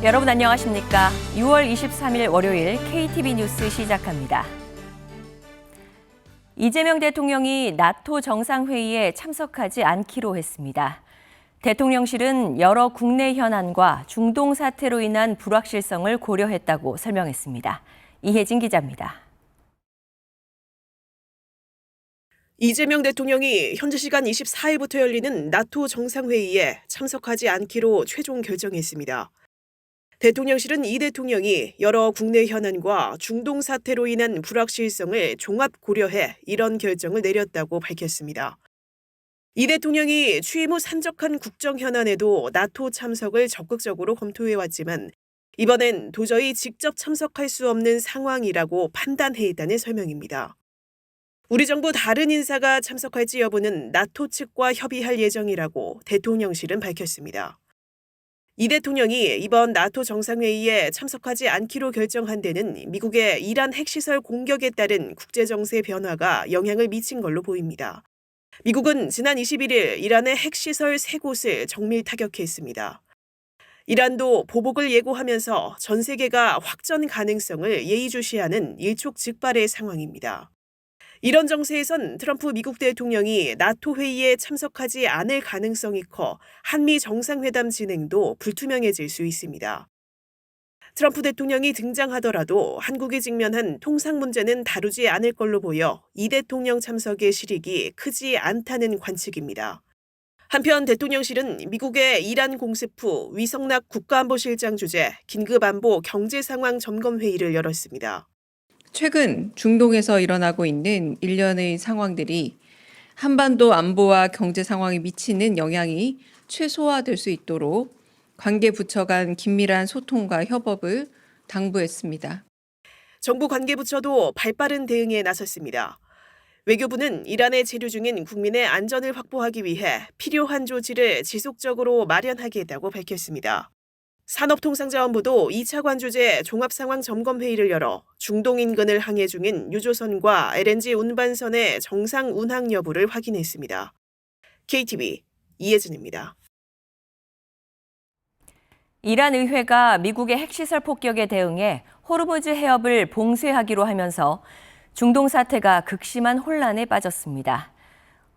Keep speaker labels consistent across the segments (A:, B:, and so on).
A: 여러분 안녕하십니까? 6월 23일 월요일 KTV 뉴스 시작합니다. 이재명 대통령이 나토 정상회의에 참석하지 않기로 했습니다. 대통령실은 여러 국내 현안과 중동 사태로 인한 불확실성을 고려했다고 설명했습니다. 이혜진 기자입니다.
B: 이재명 대통령이 현지 시간 24일부터 열리는 나토 정상회의에 참석하지 않기로 최종 결정했습니다. 대통령실은 이 대통령이 여러 국내 현안과 중동 사태로 인한 불확실성을 종합 고려해 이런 결정을 내렸다고 밝혔습니다. 이 대통령이 취임 후 산적한 국정 현안에도 나토 참석을 적극적으로 검토해왔지만 이번엔 도저히 직접 참석할 수 없는 상황이라고 판단해 있다는 설명입니다. 우리 정부 다른 인사가 참석할지 여부는 나토 측과 협의할 예정이라고 대통령실은 밝혔습니다. 이 대통령이 이번 나토 정상회의에 참석하지 않기로 결정한 데는 미국의 이란 핵시설 공격에 따른 국제정세 변화가 영향을 미친 걸로 보입니다. 미국은 지난 21일 이란의 핵시설 3곳을 정밀 타격했습니다. 이란도 보복을 예고하면서 전 세계가 확전 가능성을 예의주시하는 일촉즉발의 상황입니다. 이런 정세에선 트럼프 미국 대통령이 나토 회의에 참석하지 않을 가능성이 커 한미 정상회담 진행도 불투명해질 수 있습니다. 트럼프 대통령이 등장하더라도 한국이 직면한 통상 문제는 다루지 않을 걸로 보여 이 대통령 참석의 실익이 크지 않다는 관측입니다. 한편 대통령실은 미국의 이란 공습 후 위성락 국가안보실장 주재 긴급안보 경제상황 점검회의를 열었습니다.
C: 최근 중동에서 일어나고 있는 일련의 상황들이 한반도 안보와 경제 상황에 미치는 영향이 최소화될 수 있도록 관계 부처 간 긴밀한 소통과 협업을 당부했습니다.
B: 정부 관계부처도 발빠른 대응에 나섰습니다. 외교부는 이란에 체류 중인 국민의 안전을 확보하기 위해 필요한 조치를 지속적으로 마련하겠다고 밝혔습니다. 산업통상자원부도 2차 관주제 종합상황점검회의를 열어 중동 인근을 항해 중인 유조선과 LNG 운반선의 정상 운항 여부를 확인했습니다. KTV 이혜진입니다.
A: 이란 의회가 미국의 핵시설 폭격에 대응해 호르무즈 해협을 봉쇄하기로 하면서 중동 사태가 극심한 혼란에 빠졌습니다.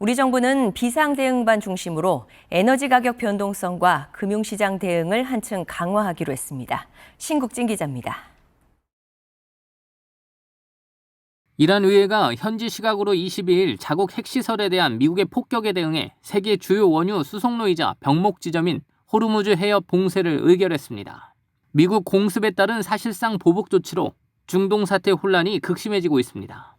A: 우리 정부는 비상대응반 중심으로 에너지 가격 변동성과 금융시장 대응을 한층 강화하기로 했습니다. 신국진 기자입니다.
D: 이란 의회가 현지 시각으로 22일 자국 핵시설에 대한 미국의 폭격에 대응해 세계 주요 원유 수송로이자 병목 지점인 호르무즈 해협 봉쇄를 의결했습니다. 미국 공습에 따른 사실상 보복 조치로 중동 사태 혼란이 극심해지고 있습니다.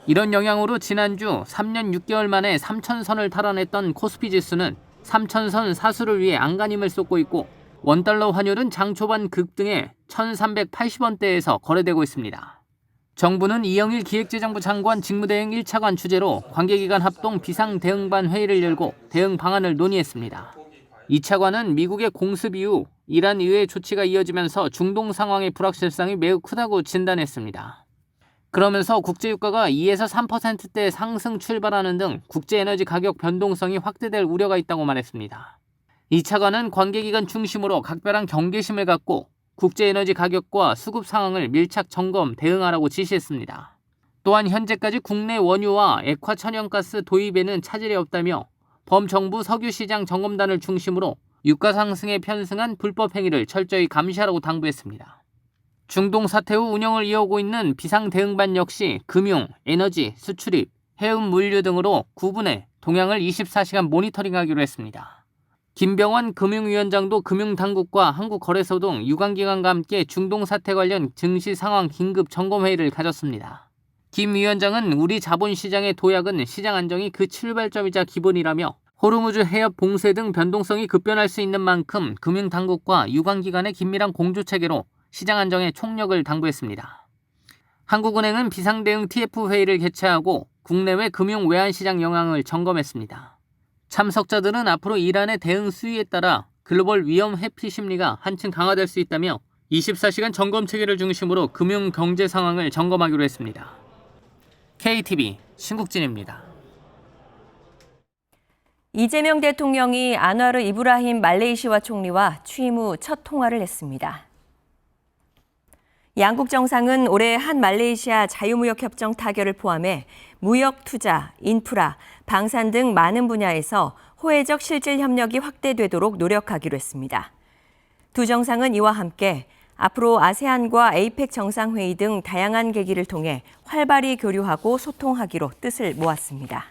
D: 이런 영향으로 지난주 3년 6개월 만에 3,000선을 탈환했던 코스피 지수는 3,000선 사수를 위해 안간힘을 쏟고 있고 원달러 환율은 장 초반 급등해 1,380원대에서 거래되고 있습니다. 정부는 이영일 기획재정부 장관 직무대행 1차관 주재로 관계기관 합동 비상대응반 회의를 열고 대응 방안을 논의했습니다. 2차관은 미국의 공습 이후 이란 의회 조치가 이어지면서 중동 상황의 불확실성이 매우 크다고 진단했습니다. 그러면서 국제유가가 2에서 3%대 상승 출발하는 등 국제에너지 가격 변동성이 확대될 우려가 있다고 말했습니다. 2차관은 관계기관 중심으로 각별한 경계심을 갖고 국제에너지 가격과 수급 상황을 밀착 점검, 대응하라고 지시했습니다. 또한 현재까지 국내 원유와 액화 천연가스 도입에는 차질이 없다며 범정부 석유시장 점검단을 중심으로 유가 상승에 편승한 불법 행위를 철저히 감시하라고 당부했습니다. 중동 사태 후 운영을 이어오고 있는 비상대응반 역시 금융, 에너지, 수출입, 해운 물류 등으로 구분해 동향을 24시간 모니터링하기로 했습니다. 김병원 금융위원장도 금융당국과 한국거래소 등 유관기관과 함께 중동 사태 관련 증시 상황 긴급 점검회의를 가졌습니다. 김 위원장은 우리 자본시장의 도약은 시장 안정이 그 출발점이자 기본이라며 호르무즈 해협 봉쇄 등 변동성이 급변할 수 있는 만큼 금융당국과 유관기관의 긴밀한 공조체계로 시장 안정에 총력을 당부했습니다. 한국은행은 비상대응 TF 회의를 개최하고 국내외 금융 외환시장 영향을 점검했습니다. 참석자들은 앞으로 이란의 대응 수위에 따라 글로벌 위험 회피 심리가 한층 강화될 수 있다며 24시간 점검 체계를 중심으로 금융 경제 상황을 점검하기로 했습니다. KTV 신국진입니다.
A: 이재명 대통령이 안와르 이브라힘 말레이시아 총리와 취임 후 첫 통화를 했습니다. 양국 정상은 올해 한 말레이시아 자유무역협정 타결을 포함해 무역, 투자, 인프라, 방산 등 많은 분야에서 호혜적 실질 협력이 확대되도록 노력하기로 했습니다. 두 정상은 이와 함께 앞으로 아세안과 에이펙 정상회의 등 다양한 계기를 통해 활발히 교류하고 소통하기로 뜻을 모았습니다.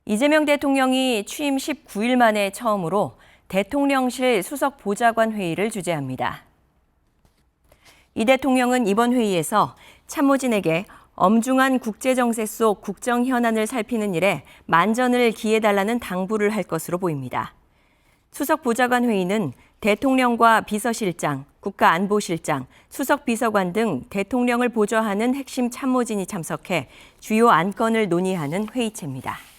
A: 이재명 대통령이 취임 19일 만에 처음으로 대통령실 수석 보좌관 회의를 주재합니다. 이 대통령은 이번 회의에서 참모진에게 엄중한 국제정세 속 국정 현안을 살피는 일에 만전을 기해달라는 당부를 할 것으로 보입니다. 수석 보좌관 회의는 대통령과 비서실장, 국가안보실장, 수석 비서관 등 대통령을 보좌하는 핵심 참모진이 참석해 주요 안건을 논의하는 회의체입니다.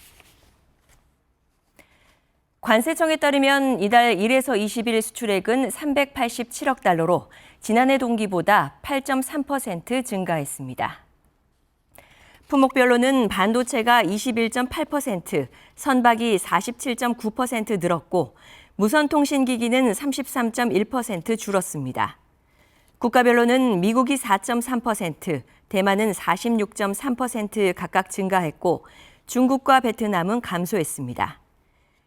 A: 관세청에 따르면 이달 1에서 20일 수출액은 387억 달러로 지난해 동기보다 8.3% 증가했습니다. 품목별로는 반도체가 21.8%, 선박이 47.9% 늘었고 무선통신기기는 33.1% 줄었습니다. 국가별로는 미국이 4.3%, 대만은 46.3% 각각 증가했고 중국과 베트남은 감소했습니다.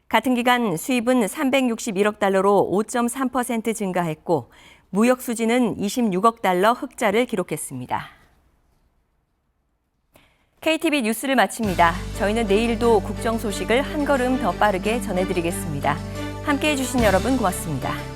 A: 같은 기간 수입은 361억 달러로 5.3% 증가했고 무역 수지는 26억 달러 흑자를 기록했습니다. KTV 뉴스를 마칩니다. 저희는 내일도 국정 소식을 한 걸음 더 빠르게 전해드리겠습니다. 함께해 주신 여러분 고맙습니다.